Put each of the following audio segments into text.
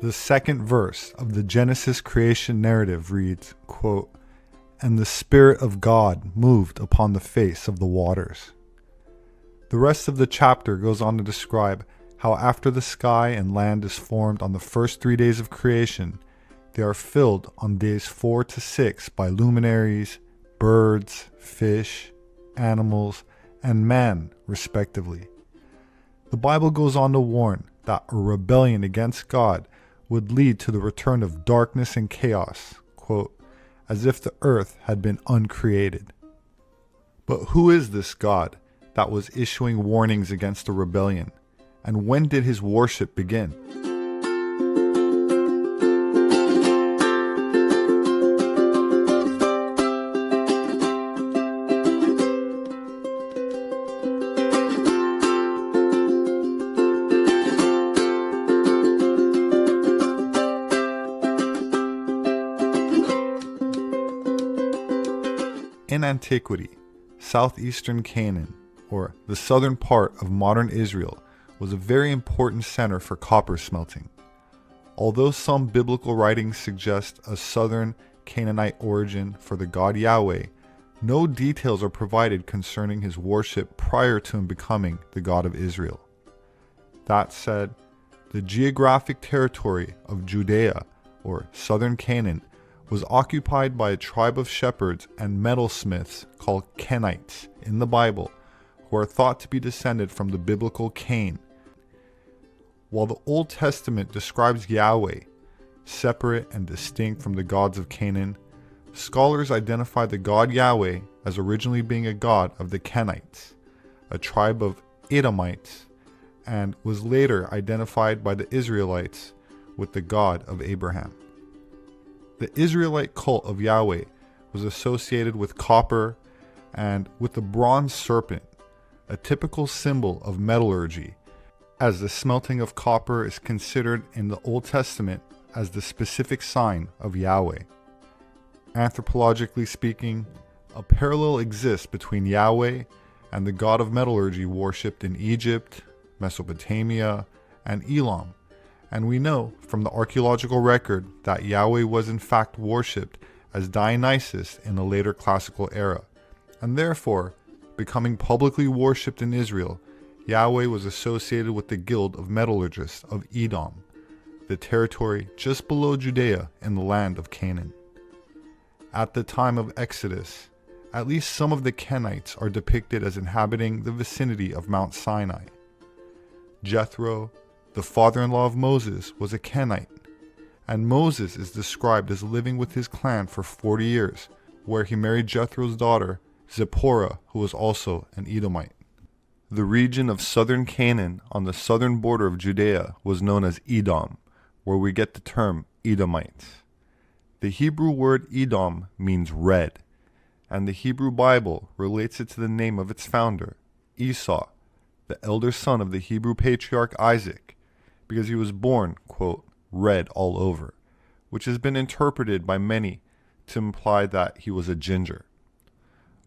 The second verse of the Genesis creation narrative reads, quote, "And the Spirit of God moved upon the face of the waters." The rest of the chapter goes on to describe how after the sky and land is formed on the first 3 days of creation, they are filled on days 4 to 6 by luminaries, birds, fish, animals, and man, respectively. The Bible goes on to warn that a rebellion against God would lead to the return of darkness and chaos, quote, "as if the earth had been uncreated." But who is this God that was issuing warnings against the rebellion, and when did his worship begin? In antiquity, southeastern Canaan, or the southern part of modern Israel, was a very important center for copper smelting. Although some biblical writings suggest a southern Canaanite origin for the god Yahweh, no details are provided concerning his worship prior to him becoming the God of Israel. That said, the geographic territory of Judea, or southern Canaan, was occupied by a tribe of shepherds and metalsmiths called Kenites in the Bible, who are thought to be descended from the biblical Cain. While the Old Testament describes Yahweh separate and distinct from the gods of Canaan, scholars identify the god Yahweh as originally being a god of the Kenites, a tribe of Edomites, and was later identified by the Israelites with the God of Abraham. The Israelite cult of Yahweh was associated with copper and with the bronze serpent, a typical symbol of metallurgy, as the smelting of copper is considered in the Old Testament as the specific sign of Yahweh. Anthropologically speaking, a parallel exists between Yahweh and the god of metallurgy worshipped in Egypt, Mesopotamia, and Elam, and we know from the archaeological record that Yahweh was in fact worshipped as Dionysus in the later classical era, and therefore, becoming publicly worshipped in Israel, Yahweh was associated with the guild of metallurgists of Edom, the territory just below Judea in the land of Canaan. At the time of Exodus, at least some of the Kenites are depicted as inhabiting the vicinity of Mount Sinai. Jethro, the father-in-law of Moses, was a Kenite, and Moses is described as living with his clan for 40 years, where he married Jethro's daughter, Zipporah, who was also an Edomite. The region of southern Canaan on the southern border of Judea was known as Edom, where we get the term Edomites. The Hebrew word Edom means red, and the Hebrew Bible relates it to the name of its founder, Esau, the elder son of the Hebrew patriarch Isaac, because he was born, quote, red all over, which has been interpreted by many to imply that he was a ginger.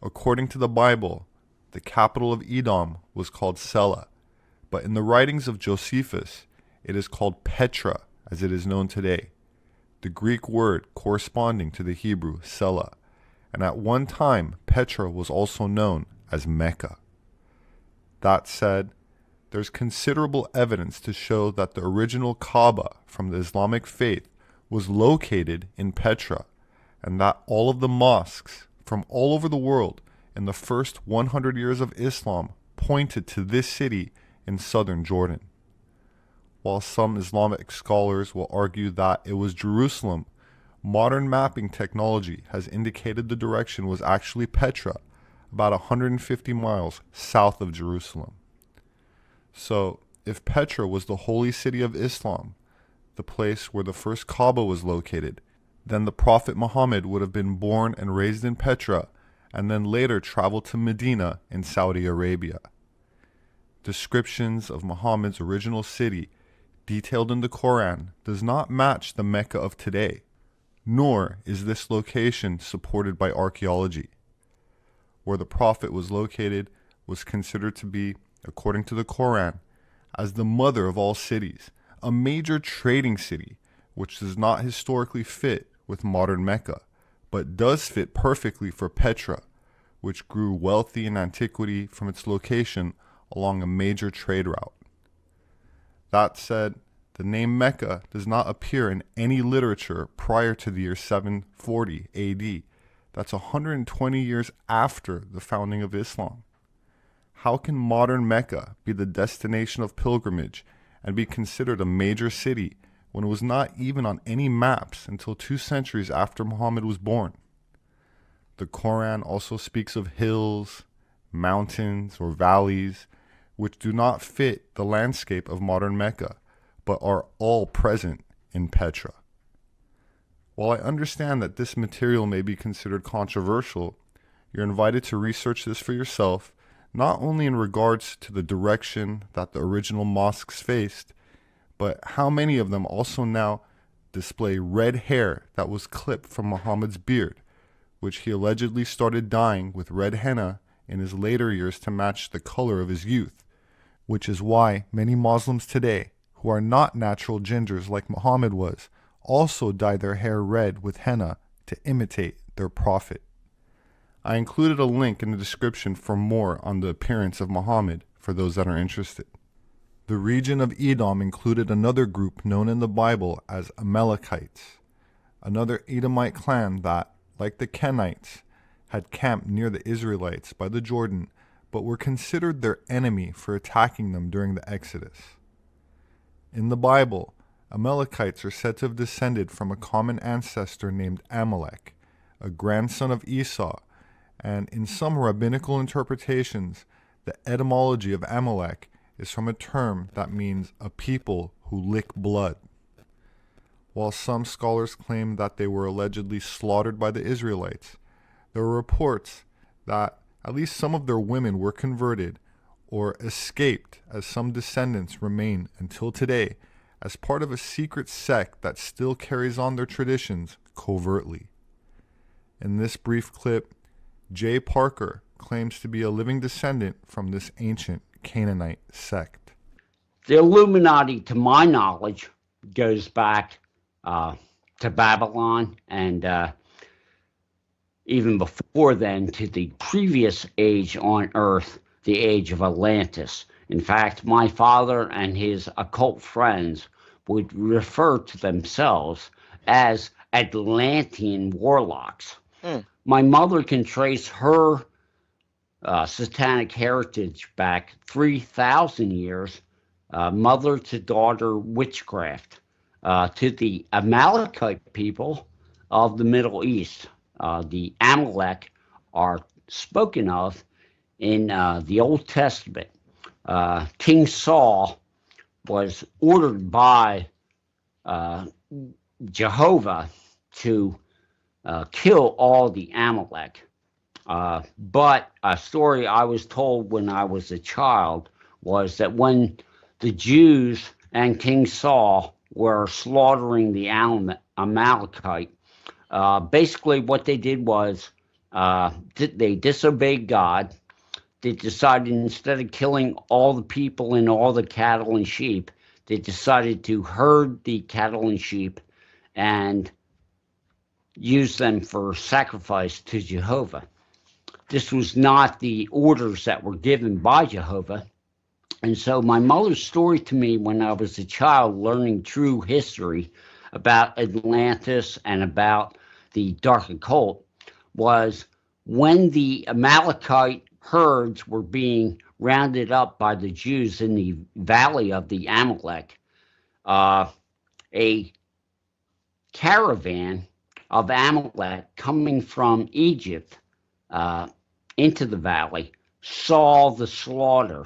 According to the Bible, the capital of Edom was called Selah, but in the writings of Josephus, it is called Petra, as it is known today, the Greek word corresponding to the Hebrew Selah, and at one time Petra was also known as Mecca. That said, there's considerable evidence to show that the original Kaaba from the Islamic faith was located in Petra, and that all of the mosques from all over the world in the first 100 years of Islam pointed to this city in southern Jordan. While some Islamic scholars will argue that it was Jerusalem, modern mapping technology has indicated the direction was actually Petra, about 150 miles south of Jerusalem. So, if Petra was the holy city of Islam, the place where the first Kaaba was located, then the Prophet Muhammad would have been born and raised in Petra, and then later traveled to Medina in Saudi Arabia. Descriptions of Muhammad's original city, detailed in the Quran, does not match the Mecca of today, nor is this location supported by archaeology. Where the Prophet was located was considered to be, according to the Quran, as the mother of all cities, a major trading city which does not historically fit with modern Mecca, but does fit perfectly for Petra, which grew wealthy in antiquity from its location along a major trade route. That said, the name Mecca does not appear in any literature prior to the year 740 AD. That's 120 years after the founding of Islam. How can modern Mecca be the destination of pilgrimage and be considered a major city when it was not even on any maps until 2 centuries after Muhammad was born? The Quran also speaks of hills, mountains, or valleys, which do not fit the landscape of modern Mecca, but are all present in Petra. While I understand that this material may be considered controversial, you're invited to research this for yourself, not only in regards to the direction that the original mosques faced, but how many of them also now display red hair that was clipped from Muhammad's beard, which he allegedly started dyeing with red henna in his later years to match the color of his youth, which is why many Muslims today, who are not natural gingers like Muhammad was, also dye their hair red with henna to imitate their prophet. I included a link in the description for more on the appearance of Muhammad for those that are interested. The region of Edom included another group known in the Bible as Amalekites, another Edomite clan that, like the Canaanites, had camped near the Israelites by the Jordan, but were considered their enemy for attacking them during the Exodus. In the Bible, Amalekites are said to have descended from a common ancestor named Amalek, a grandson of Esau, and in some rabbinical interpretations, the etymology of Amalek is from a term that means a people who lick blood. While some scholars claim that they were allegedly slaughtered by the Israelites, there are reports that at least some of their women were converted or escaped, as some descendants remain until today as part of a secret sect that still carries on their traditions covertly. In this brief clip, Jay Parker claims to be a living descendant from this ancient Canaanite sect. The Illuminati, to my knowledge, goes back to Babylon and even before then to the previous age on Earth, the age of Atlantis. In fact, my father and his occult friends would refer to themselves as Atlantean warlocks. My mother can trace her satanic heritage back 3,000 years, mother to daughter witchcraft, to the Amalekite people of the Middle East. The Amalek are spoken of in the Old Testament. King Saul was ordered by Jehovah to kill all the Amalek. But a story I was told when I was a child was that when the Jews and King Saul were slaughtering the Amalekite, basically what they did was they disobeyed God. They decided instead of killing all the people and all the cattle and sheep, they decided to herd the cattle and sheep and use them for sacrifice to Jehovah. This was not the orders that were given by Jehovah. And so my mother's story to me when I was a child learning true history about Atlantis and about the dark occult was when the Amalekite herds were being rounded up by the Jews in the valley of the Amalek, a caravan of Amalek coming from Egypt into the valley saw the slaughter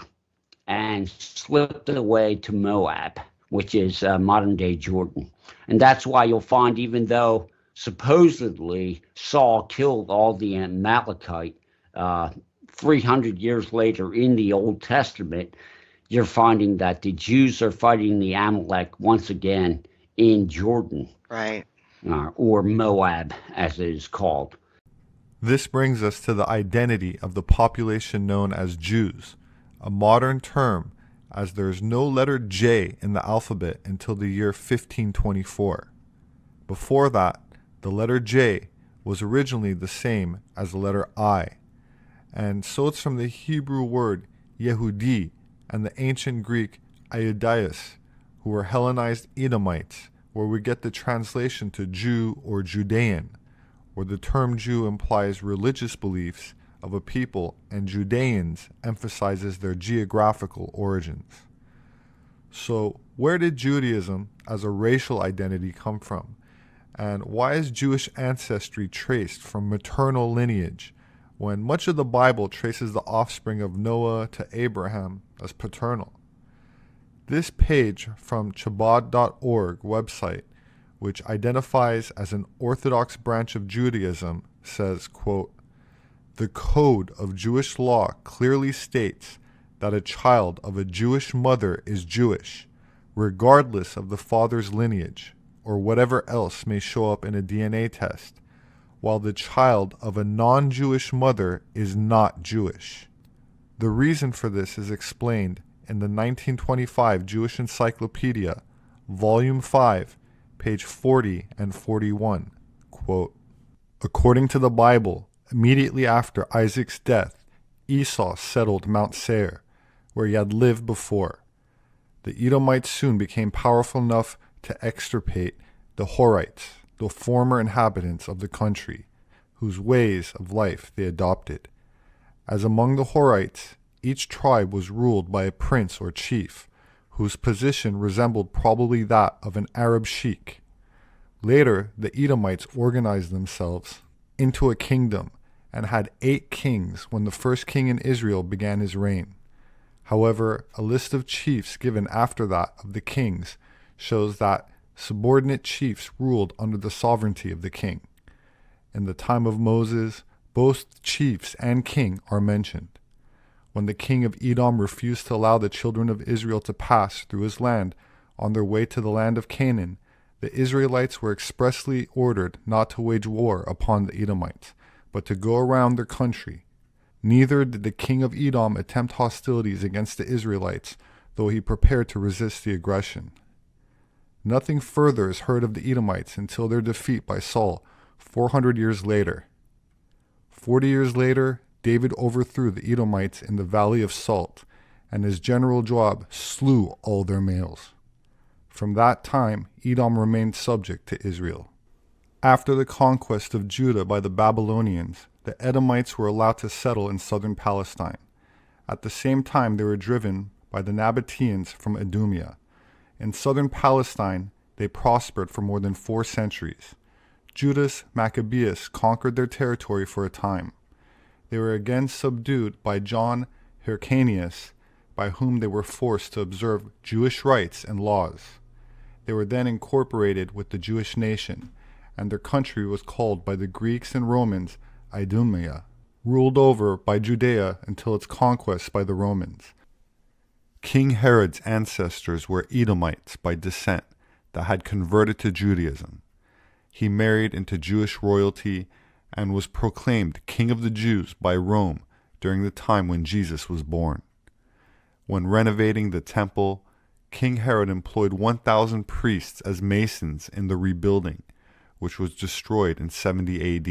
and slipped away to Moab, which is modern-day Jordan. And that's why you'll find, even though supposedly Saul killed all the Amalekite 300 years later in the Old Testament, you're finding that the Jews are fighting the Amalek once again in Jordan. Right. Or Moab, as it is called. This brings us to the identity of the population known as Jews, a modern term as there is no letter J in the alphabet until the year 1524. Before that, the letter J was originally the same as the letter I, and so it's from the Hebrew word Yehudi and the ancient Greek Iudaios, who were Hellenized Edomites, where we get the translation to Jew or Judean, where the term Jew implies religious beliefs of a people and Judeans emphasizes their geographical origins. So, where did Judaism as a racial identity come from? And why is Jewish ancestry traced from maternal lineage when much of the Bible traces the offspring of Noah to Abraham as paternal? This page from Chabad.org website, which identifies as an Orthodox branch of Judaism, says, quote, "The code of Jewish law clearly states that a child of a Jewish mother is Jewish, regardless of the father's lineage or whatever else may show up in a DNA test, while the child of a non-Jewish mother is not Jewish." The reason for this is explained in the 1925 Jewish Encyclopedia, Volume 5, page 40 and 41, quote, "According to the Bible, immediately after Isaac's death, Esau settled Mount Seir, where he had lived before. The Edomites soon became powerful enough to extirpate the Horites, the former inhabitants of the country, whose ways of life they adopted. As among the Horites, each tribe was ruled by a prince or chief, whose position resembled probably that of an Arab sheikh. Later, the Edomites organized themselves into a kingdom and had 8 kings when the first king in Israel began his reign. However, a list of chiefs given after that of the kings shows that subordinate chiefs ruled under the sovereignty of the king. In the time of Moses, both chiefs and king are mentioned. When the king of Edom refused to allow the children of Israel to pass through his land on their way to the land of Canaan, the Israelites were expressly ordered not to wage war upon the Edomites, but to go around their country. Neither did the king of Edom attempt hostilities against the Israelites, though he prepared to resist the aggression. Nothing further is heard of the Edomites until their defeat by Saul 400 years later. 40 years later, David overthrew the Edomites in the Valley of Salt, and his general Joab slew all their males. From that time, Edom remained subject to Israel. After the conquest of Judah by the Babylonians, the Edomites were allowed to settle in southern Palestine. At the same time, they were driven by the Nabateans from Idumea. In southern Palestine, they prospered for more than 4 centuries. Judas Maccabeus conquered their territory for a time. They were again subdued by John Hyrcanus, by whom they were forced to observe Jewish rites and laws. They were then incorporated with the Jewish nation, and their country was called by the Greeks and Romans Idumea, ruled over by Judea until its conquest by the Romans. King Herod's ancestors were Edomites by descent that had converted to Judaism. He married into Jewish royalty and was proclaimed King of the Jews by Rome during the time when Jesus was born. When renovating the temple, King Herod employed 1,000 priests as masons in the rebuilding, which was destroyed in 70 AD.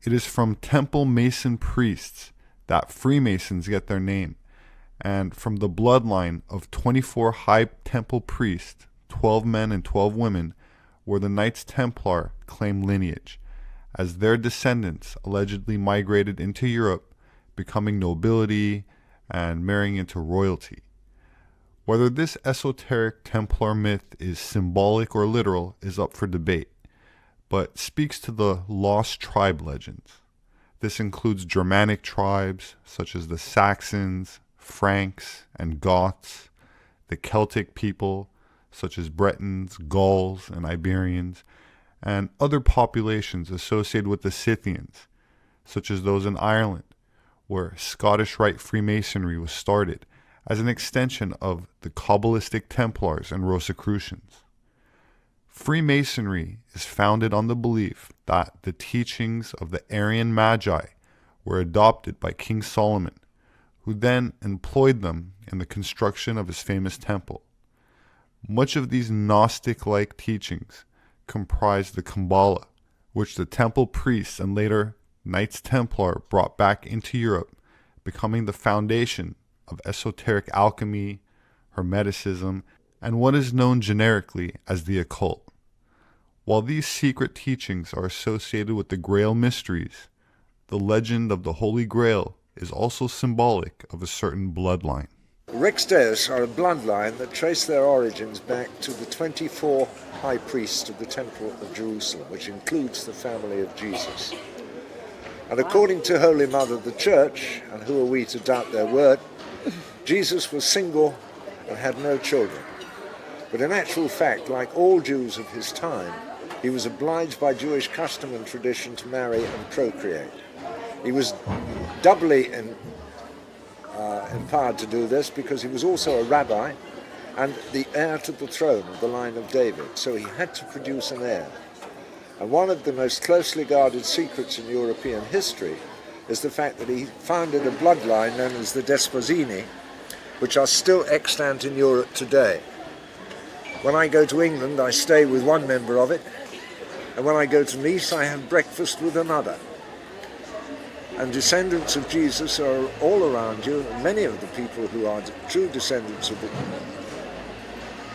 It is from temple mason priests that Freemasons get their name, and from the bloodline of 24 high temple priests, 12 men and 12 women, where the Knights Templar claim lineage, as their descendants allegedly migrated into Europe, becoming nobility and marrying into royalty. Whether this esoteric Templar myth is symbolic or literal is up for debate, but speaks to the lost tribe legends. This includes Germanic tribes such as the Saxons, Franks, and Goths, the Celtic people such as Bretons, Gauls, and Iberians, and other populations associated with the Scythians, such as those in Ireland, where Scottish Rite Freemasonry was started as an extension of the Kabbalistic Templars and Rosicrucians. Freemasonry is founded on the belief that the teachings of the Aryan Magi were adopted by King Solomon, who then employed them in the construction of his famous temple. Much of these Gnostic-like teachings comprised the Kabbalah, which the temple priests and later Knights Templar brought back into Europe, becoming the foundation of esoteric alchemy, Hermeticism, and what is known generically as the occult. While these secret teachings are associated with the Grail mysteries, the legend of the Holy Grail is also symbolic of a certain bloodline. Rex Deus are a bloodline that trace their origins back to the 24 high priests of the Temple of Jerusalem, which includes the family of Jesus. And according to Holy Mother the Church, and who are we to doubt their word, Jesus was single and had no children. But in actual fact, like all Jews of his time, he was obliged by Jewish custom and tradition to marry and procreate. He was doubly empowered to do this because he was also a rabbi and the heir to the throne of the line of David, so he had to produce an heir. And one of the most closely guarded secrets in European history is the fact that he founded a bloodline known as the Desposini, which are still extant in Europe today. When I go to England, I stay with one member of it, and when I go to Nice, I have breakfast with another. And descendants of Jesus are all around you, and many of the people who are true descendants of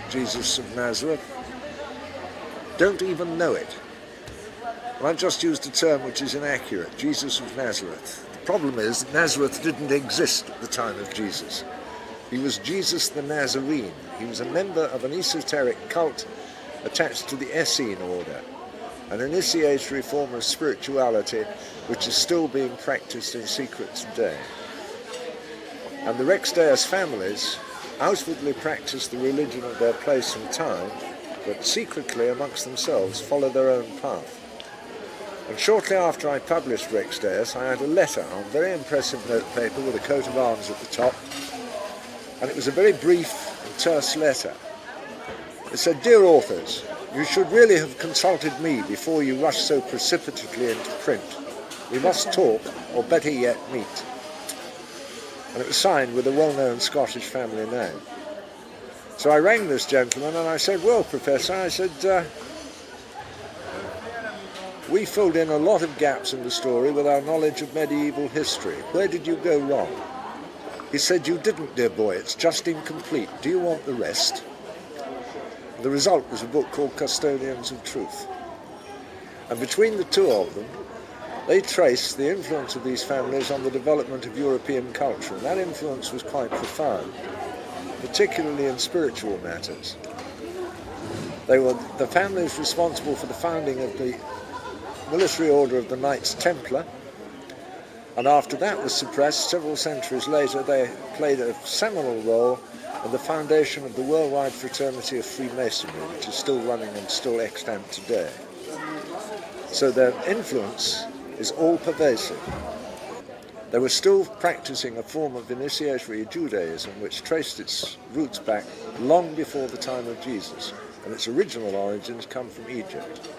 Jesus of Nazareth don't even know it. And I've just used a term which is inaccurate, Jesus of Nazareth. The problem is that Nazareth didn't exist at the time of Jesus. He was Jesus the Nazarene. He was a member of an esoteric cult attached to the Essene order, an initiatory form of spirituality which is still being practiced in secret today. And the Rex Deus families outwardly practice the religion of their place and time, but secretly amongst themselves follow their own path. And shortly after I published Rex Deus, I had a letter on very impressive notepaper with a coat of arms at the top, and it was a very brief and terse letter. It said, "Dear authors, you should really have consulted me before you rushed so precipitately into print. We must talk, or better yet, meet." And it was signed with a well-known Scottish family name. So I rang this gentleman and I said, "Well, Professor," I said, "we filled in a lot of gaps in the story with our knowledge of medieval history. Where did you go wrong?" He said, "You didn't, dear boy. It's just incomplete. Do you want the rest?" The result was a book called Custodians of Truth. And between the two of them, they traced the influence of these families on the development of European culture. And that influence was quite profound, particularly in spiritual matters. They were the families responsible for the founding of the military order of the Knights Templar. And after that was suppressed, several centuries later, they played a seminal role in the foundation of the worldwide fraternity of Freemasonry, which is still running and still extant today. So their influence is all-pervasive. They were still practicing a form of initiatory Judaism which traced its roots back long before the time of Jesus, and its original origins come from Egypt.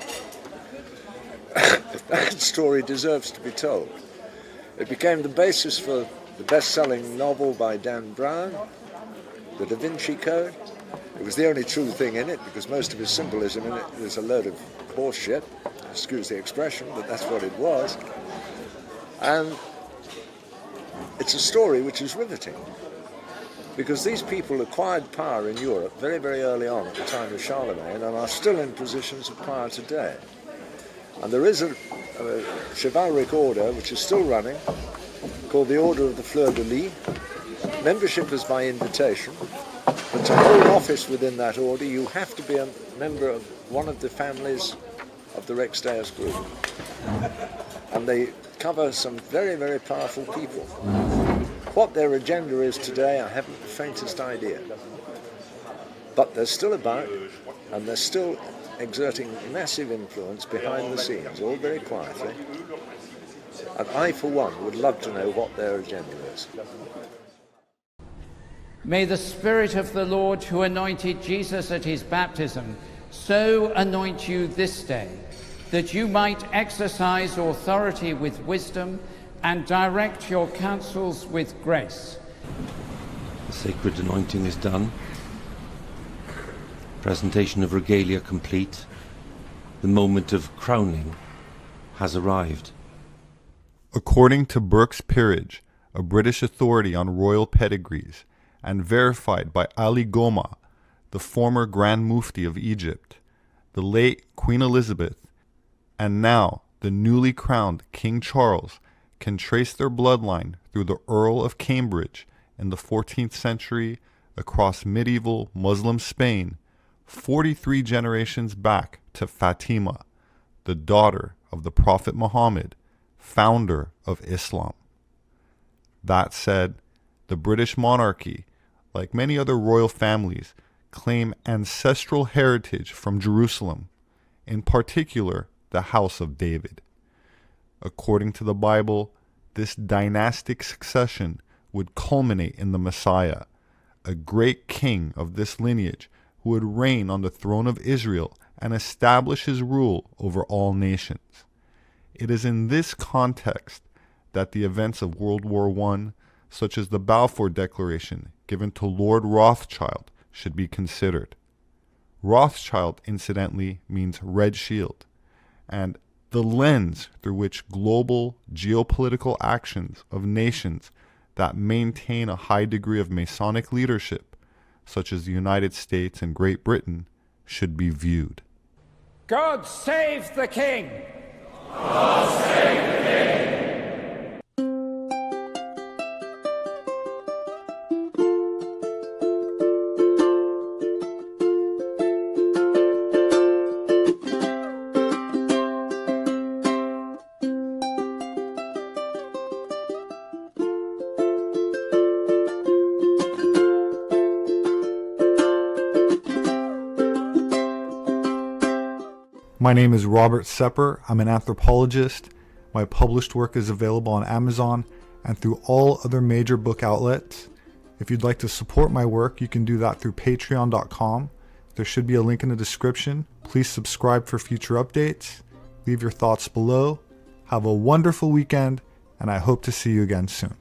That story deserves to be told. It became the basis for the best-selling novel by Dan Brown, The Da Vinci Code. It was the only true thing in it, because most of his symbolism in it is a load of horse shit. Excuse the expression, but that's what it was. And it's a story which is riveting, because these people acquired power in Europe very, very early on at the time of Charlemagne and are still in positions of power today. And there is a chivalric order which is still running, called the Order of the Fleur de Lis. Membership is by invitation, but to hold office within that order you have to be a member of one of the families of the Rex Deus group. And they cover some very, very powerful people. What their agenda is today, I haven't the faintest idea. But they're still about, and they're still exerting massive influence behind the scenes, all very quietly. And I, for one, would love to know what their agenda is. May the Spirit of the Lord, who anointed Jesus at his baptism, so anoint you this day, that you might exercise authority with wisdom and direct your counsels with grace. The sacred anointing is done. Presentation of regalia complete. The moment of crowning has arrived. According to Burke's Peerage, a British authority on royal pedigrees, and verified by Ali Goma, the former Grand Mufti of Egypt, the late Queen Elizabeth, and now the newly crowned King Charles can trace their bloodline through the Earl of Cambridge in the 14th century across medieval Muslim Spain, 43 generations back to Fatima, the daughter of the Prophet Muhammad, founder of Islam. That said, the British monarchy, like many other royal families, claim ancestral heritage from Jerusalem, in particular the House of David. According to the Bible, this dynastic succession would culminate in the Messiah, a great king of this lineage who would reign on the throne of Israel and establish his rule over all nations. It is in this context that the events of World War I, such as the Balfour Declaration given to Lord Rothschild, should be considered. Rothschild, incidentally, means red shield, and the lens through which global geopolitical actions of nations that maintain a high degree of Masonic leadership, such as the United States and Great Britain, should be viewed. God save the King! God save the King! My name is Robert Sepehr. I'm an anthropologist. My published work is available on Amazon and through all other major book outlets. If you'd like to support my work, you can do that through patreon.com. There should be a link in the description. Please subscribe for future updates. Leave your thoughts below. Have a wonderful weekend, and I hope to see you again soon.